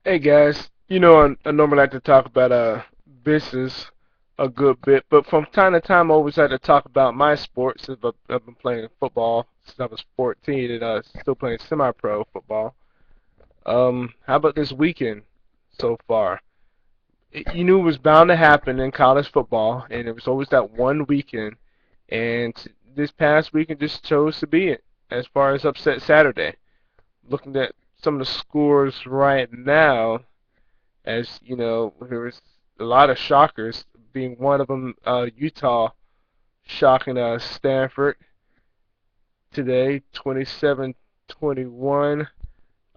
Hey guys, I normally like to talk about business a good bit, but from time to time I always like to talk about my sports. Since I've been playing football since I was 14 and still playing semi-pro football. How about this weekend so far? You knew it was bound to happen in college football, and it was always that one weekend. And this past weekend just chose to be it as far as upset Saturday. Looking at some of the scores right now, as you know, there was a lot of shockers, being one of them, Utah shocking Stanford today, 27-21.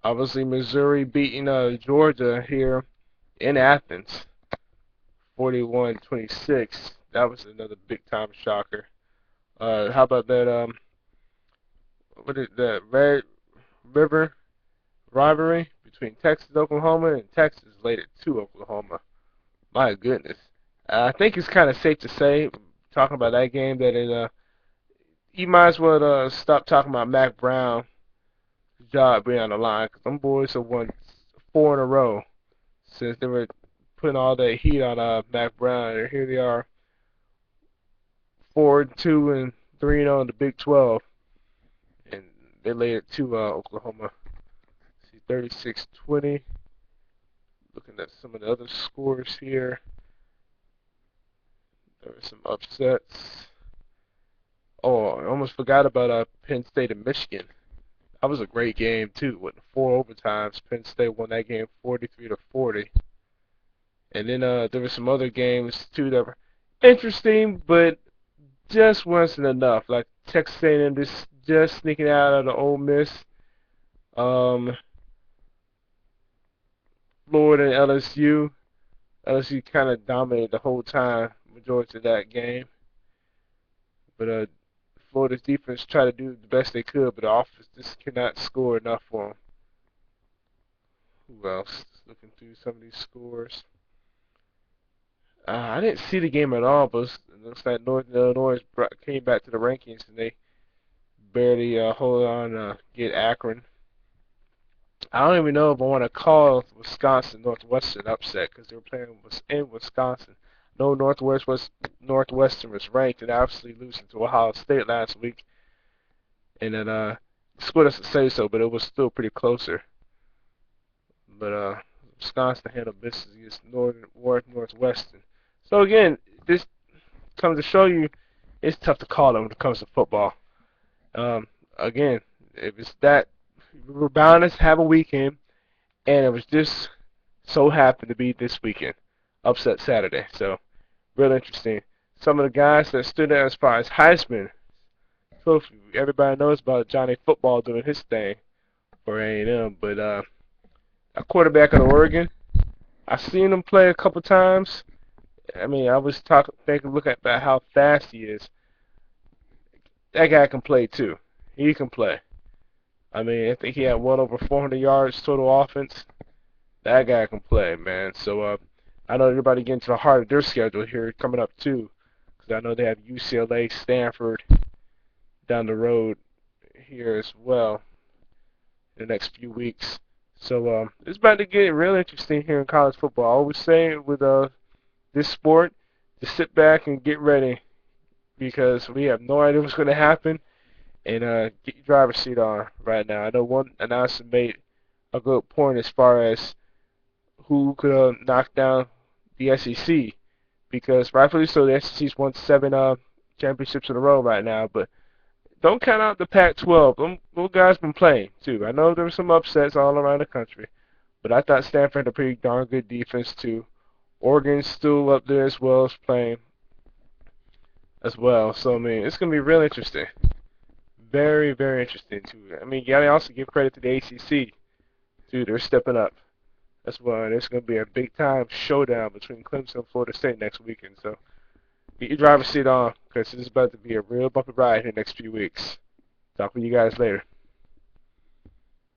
Obviously, Missouri beating Georgia here in Athens, 41-26. That was another big time shocker. How about that? What is that? Red River rivalry between Texas, Oklahoma, and Texas laid it to Oklahoma. My goodness. I think it's kind of safe to say, talking about that game, that you might as well stop talking about Mac Brown's job being on the line, because them boys have won four in a row since they were putting all that heat on Mac Brown. And here they are, 4-2 and 3-0 in the Big 12, and they laid it to Oklahoma. See, 36-20. Looking at some of the other scores here, there were some upsets. Oh, I almost forgot about Penn State and Michigan. That was a great game too, with four overtimes. Penn State won that game 43-40. And then there were some other games too that were interesting, but just wasn't enough. Like Texas A&M just sneaking out of the Ole Miss. Um, Florida and LSU. LSU kind of dominated the whole time, majority of that game. But Florida's defense tried to do the best they could, but the offense just cannot score enough for them. Who else? Just looking through some of these scores. I didn't see the game at all, but it looks like Northern Illinois came back to the rankings and they barely hold on to get Akron. I don't even know if I want to call Wisconsin Northwestern upset because they were playing in Wisconsin. No, Northwestern was ranked and obviously losing to Ohio State last week, and then the score doesn't say so, but it was still pretty closer. But Wisconsin handled business against Northwestern. So again, this comes to show you it's tough to call it when it comes to football. Um, Again, if it's that, we're bound to have a weekend, and it was just so happened to be this weekend, upset Saturday. So real interesting. Some of the guys that stood out as far as Heisman. So everybody knows about Johnny Football doing his thing for A&M, but a quarterback out of Oregon, I've seen him play a couple times. I mean, I was looking at how fast he is. That guy can play too. He can play. I mean, I think he had well over 400 yards total offense. That guy can play, man. So I know everybody getting to the heart of their schedule here coming up too, because I know they have UCLA, Stanford down the road here as well in the next few weeks. So it's about to get real interesting here in college football. I always say with this sport, just sit back and get ready because we have no idea what's going to happen. And get your driver's seat on right now. I know one announcer made a good point as far as who could knock down the SEC because rightfully so, the SEC's won seven championships in a row right now. But don't count out the Pac-12. Those guys been playing too. I know there were some upsets all around the country, but I thought Stanford had a pretty darn good defense too. Oregon's still up there as well as playing as well. So I mean, it's gonna be real interesting. Very, very interesting too. I mean, you gotta also give credit to the ACC too. They're stepping up as well, and it's gonna be a big time showdown between Clemson and Florida State next weekend. So get your driver's seat on because it's about to be a real bumpy ride here next few weeks. Talk with you guys later.